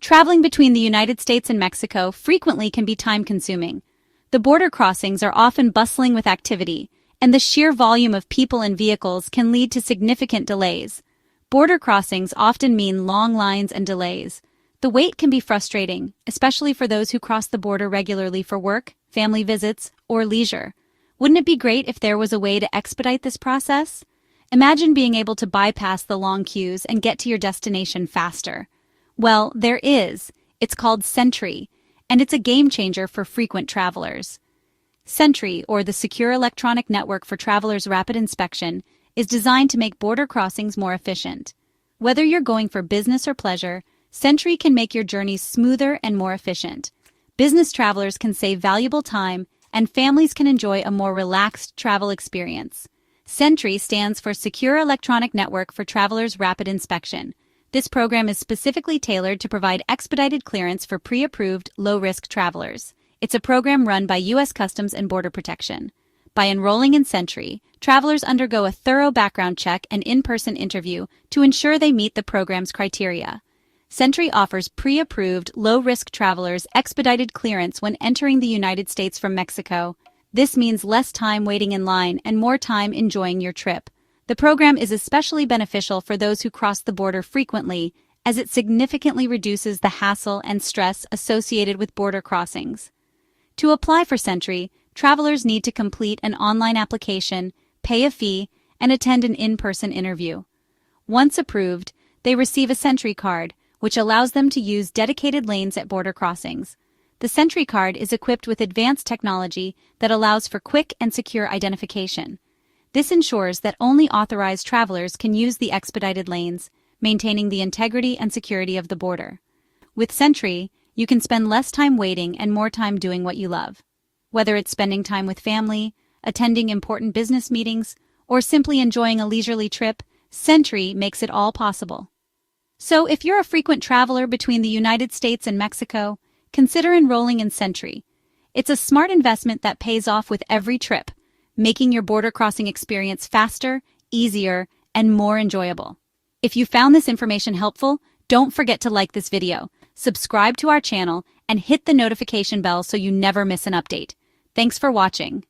Traveling between the United States and Mexico frequently can be time-consuming. The border crossings are often bustling with activity, and the sheer volume of people and vehicles can lead to significant delays. Border crossings often mean long lines and delays. The wait can be frustrating, especially for those who cross the border regularly for work, family visits, or leisure. Wouldn't it be great if there was a way to expedite this process? Imagine being able to bypass the long queues and get to your destination faster. Well, there is. It's called SENTRI, and it's a game changer for frequent travelers. SENTRI, or the Secure Electronic Network for Travelers' Rapid Inspection, is designed to make border crossings more efficient. Whether you're going for business or pleasure, SENTRI can make your journeys smoother and more efficient. Business travelers can save valuable time, and families can enjoy a more relaxed travel experience. SENTRI stands for Secure Electronic Network for Travelers' Rapid Inspection. This program is specifically tailored to provide expedited clearance for pre-approved, low-risk travelers. It's a program run by U.S. Customs and Border Protection. By enrolling in SENTRI, travelers undergo a thorough background check and in-person interview to ensure they meet the program's criteria. SENTRI offers pre-approved, low-risk travelers expedited clearance when entering the United States from Mexico. This means less time waiting in line and more time enjoying your trip. The program is especially beneficial for those who cross the border frequently, as it significantly reduces the hassle and stress associated with border crossings. To apply for SENTRI, travelers need to complete an online application, pay a fee, and attend an in-person interview. Once approved, they receive a SENTRI card, which allows them to use dedicated lanes at border crossings. The SENTRI card is equipped with advanced technology that allows for quick and secure identification. This ensures that only authorized travelers can use the expedited lanes, maintaining the integrity and security of the border. With SENTRI, you can spend less time waiting and more time doing what you love. Whether it's spending time with family, attending important business meetings, or simply enjoying a leisurely trip, SENTRI makes it all possible. So if you're a frequent traveler between the United States and Mexico, consider enrolling in SENTRI. It's a smart investment that pays off with every trip, making your border crossing experience faster, easier, and more enjoyable. If you found this information helpful, don't forget to like this video, subscribe to our channel, and hit the notification bell so you never miss an update. Thanks for watching.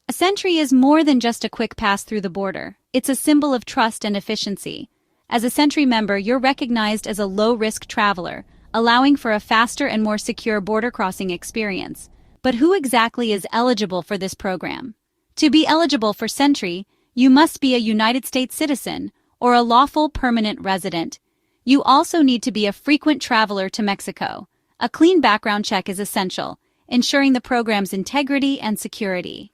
A SENTRI is more than just a quick pass through the border. It's a symbol of trust and efficiency. As a SENTRI member, you're recognized as a low-risk traveler, allowing for a faster and more secure border crossing experience. But who exactly is eligible for this program? To be eligible for SENTRI, you must be a United States citizen or a lawful permanent resident. You also need to be a frequent traveler to Mexico. A clean background check is essential, ensuring the program's integrity and security.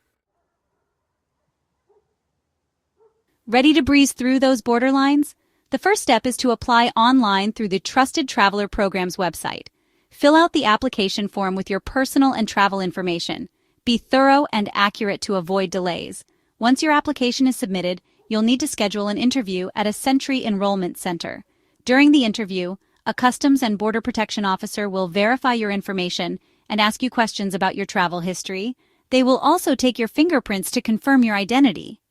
Ready to breeze through those border lines? The first step is to apply online through the Trusted Traveler Program's website. Fill out the application form with your personal and travel information. Be thorough and accurate to avoid delays. Once your application is submitted, you'll need to schedule an interview at a SENTRI enrollment center. During the interview, a Customs and Border Protection officer will verify your information and ask you questions about your travel history. They will also take your fingerprints to confirm your identity.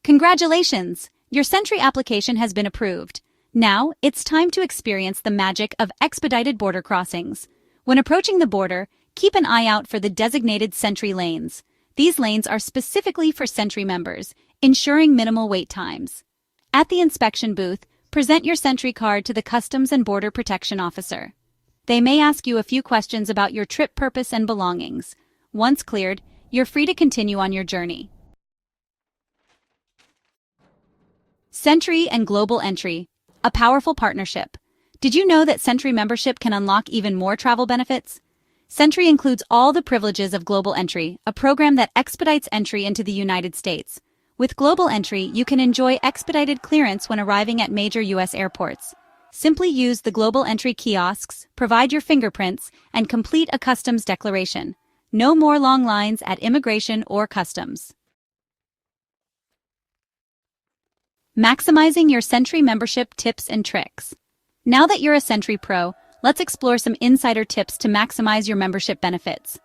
Congratulations! Your SENTRI application has been approved. Now, it's time to experience the magic of expedited border crossings. When approaching the border, keep an eye out for the designated SENTRI lanes. These lanes are specifically for SENTRI members, ensuring minimal wait times. At the inspection booth, present your SENTRI card to the Customs and Border Protection officer. They may ask you a few questions about your trip purpose and belongings. Once cleared, you're free to continue on your journey. SENTRI and Global Entry, a powerful partnership. Did you know that SENTRI membership can unlock even more travel benefits? SENTRI includes all the privileges of Global Entry, a program that expedites entry into the United States. With Global Entry, you can enjoy expedited clearance when arriving at major U.S. airports. Simply use the Global Entry kiosks, provide your fingerprints, and complete a customs declaration. No more long lines at immigration or customs. Maximizing your SENTRI membership tips and tricks. Now that you're a SENTRI Pro, let's explore some insider tips to maximize your membership benefits.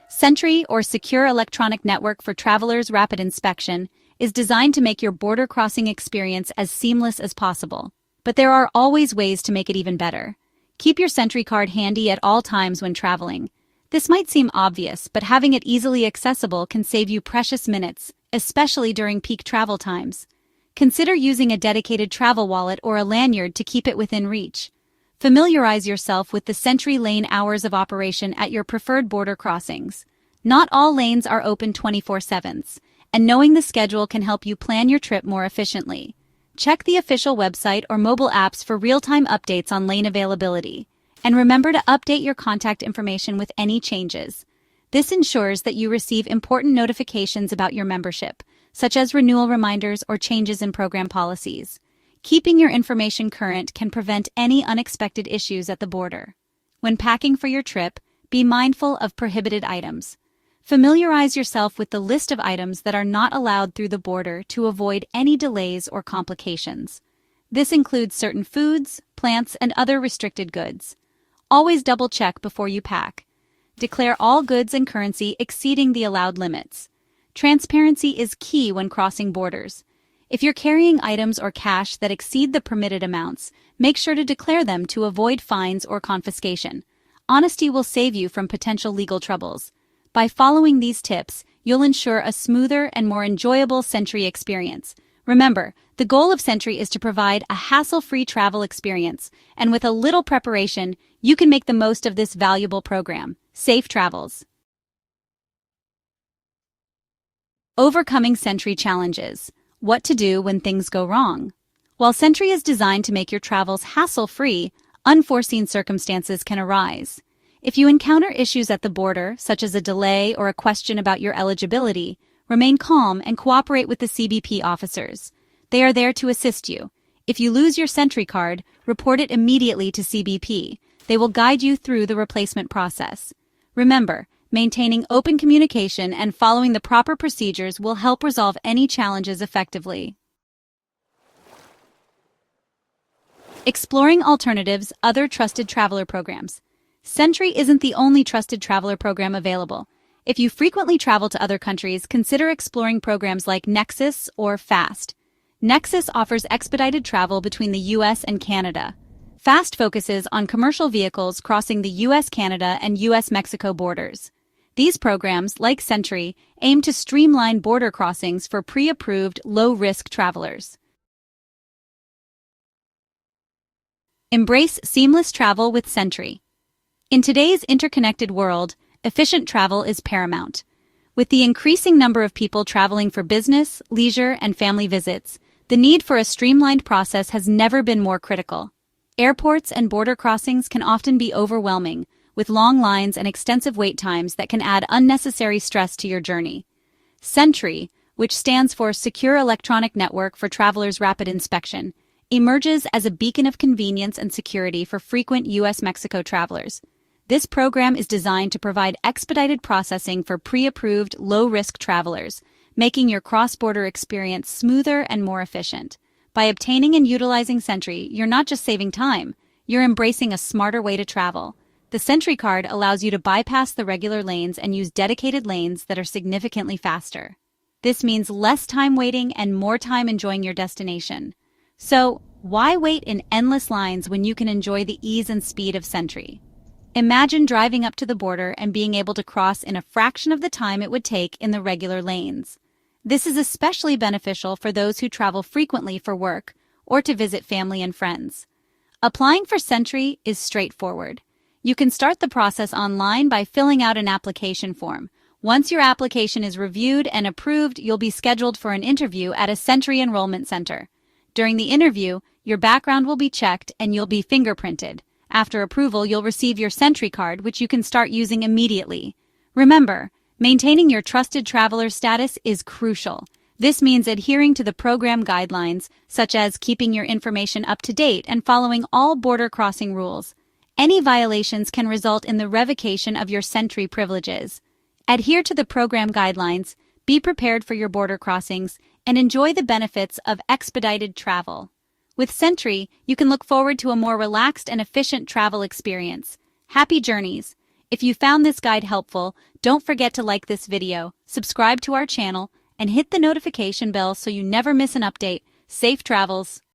SENTRI, or Secure Electronic Network for Travelers' Rapid Inspection, is designed to make your border crossing experience as seamless as possible. But there are always ways to make it even better. Keep your SENTRI card handy at all times when traveling. This might seem obvious, but having it easily accessible can save you precious minutes, especially during peak travel times. Consider using a dedicated travel wallet or a lanyard to keep it within reach. Familiarize yourself with the SENTRI lane hours of operation at your preferred border crossings. Not all lanes are open 24/7, and knowing the schedule can help you plan your trip more efficiently. Check the official website or mobile apps for real-time updates on lane availability. And remember to update your contact information with any changes. This ensures that you receive important notifications about your membership, such as renewal reminders or changes in program policies. Keeping your information current can prevent any unexpected issues at the border. When packing for your trip, be mindful of prohibited items. Familiarize yourself with the list of items that are not allowed through the border to avoid any delays or complications. This includes certain foods, plants, and other restricted goods. Always double-check before you pack. Declare all goods and currency exceeding the allowed limits. Transparency is key when crossing borders. If you're carrying items or cash that exceed the permitted amounts, make sure to declare them to avoid fines or confiscation. Honesty will save you from potential legal troubles. By following these tips, you'll ensure a smoother and more enjoyable SENTRI experience. Remember, the goal of SENTRI is to provide a hassle-free travel experience, and with a little preparation, you can make the most of this valuable program. Safe travels. Overcoming SENTRI challenges. What to do when things go wrong. While SENTRI is designed to make your travels hassle-free, unforeseen circumstances can arise. If you encounter issues at the border, such as a delay or a question about your eligibility, remain calm and cooperate with the CBP officers. They are there to assist you. If you lose your SENTRI card, report it immediately to CBP. They will guide you through the replacement process. Remember, maintaining open communication and following the proper procedures will help resolve any challenges effectively. Exploring alternatives, other trusted traveler programs. SENTRI isn't the only trusted traveler program available. If you frequently travel to other countries, consider exploring programs like Nexus or FAST. Nexus offers expedited travel between the US and Canada. FAST focuses on commercial vehicles crossing the US-Canada and US-Mexico borders. These programs, like SENTRI, aim to streamline border crossings for pre-approved, low-risk travelers. Embrace seamless travel with SENTRI. In today's interconnected world, efficient travel is paramount. With the increasing number of people traveling for business, leisure, and family visits, the need for a streamlined process has never been more critical. Airports and border crossings can often be overwhelming, with long lines and extensive wait times that can add unnecessary stress to your journey. SENTRI, which stands for Secure Electronic Network for Travelers' Rapid Inspection, emerges as a beacon of convenience and security for frequent US-Mexico travelers. This program is designed to provide expedited processing for pre-approved, low-risk travelers, making your cross-border experience smoother and more efficient. By obtaining and utilizing SENTRI, you're not just saving time, you're embracing a smarter way to travel. The SENTRI card allows you to bypass the regular lanes and use dedicated lanes that are significantly faster. This means less time waiting and more time enjoying your destination. So, why wait in endless lines when you can enjoy the ease and speed of SENTRI? Imagine driving up to the border and being able to cross in a fraction of the time it would take in the regular lanes. This is especially beneficial for those who travel frequently for work or to visit family and friends. Applying for SENTRI is straightforward. You can start the process online by filling out an application form. Once your application is reviewed and approved, you'll be scheduled for an interview at a SENTRI enrollment center. During the interview, your background will be checked and you'll be fingerprinted. After approval, you'll receive your SENTRI card, which you can start using immediately. Remember, maintaining your trusted traveler status is crucial. This means adhering to the program guidelines, such as keeping your information up to date and following all border crossing rules. Any violations can result in the revocation of your SENTRI privileges. Adhere to the program guidelines, be prepared for your border crossings, and enjoy the benefits of expedited travel. With SENTRI, you can look forward to a more relaxed and efficient travel experience. Happy journeys! If you found this guide helpful, don't forget to like this video, subscribe to our channel, and hit the notification bell so you never miss an update. Safe travels!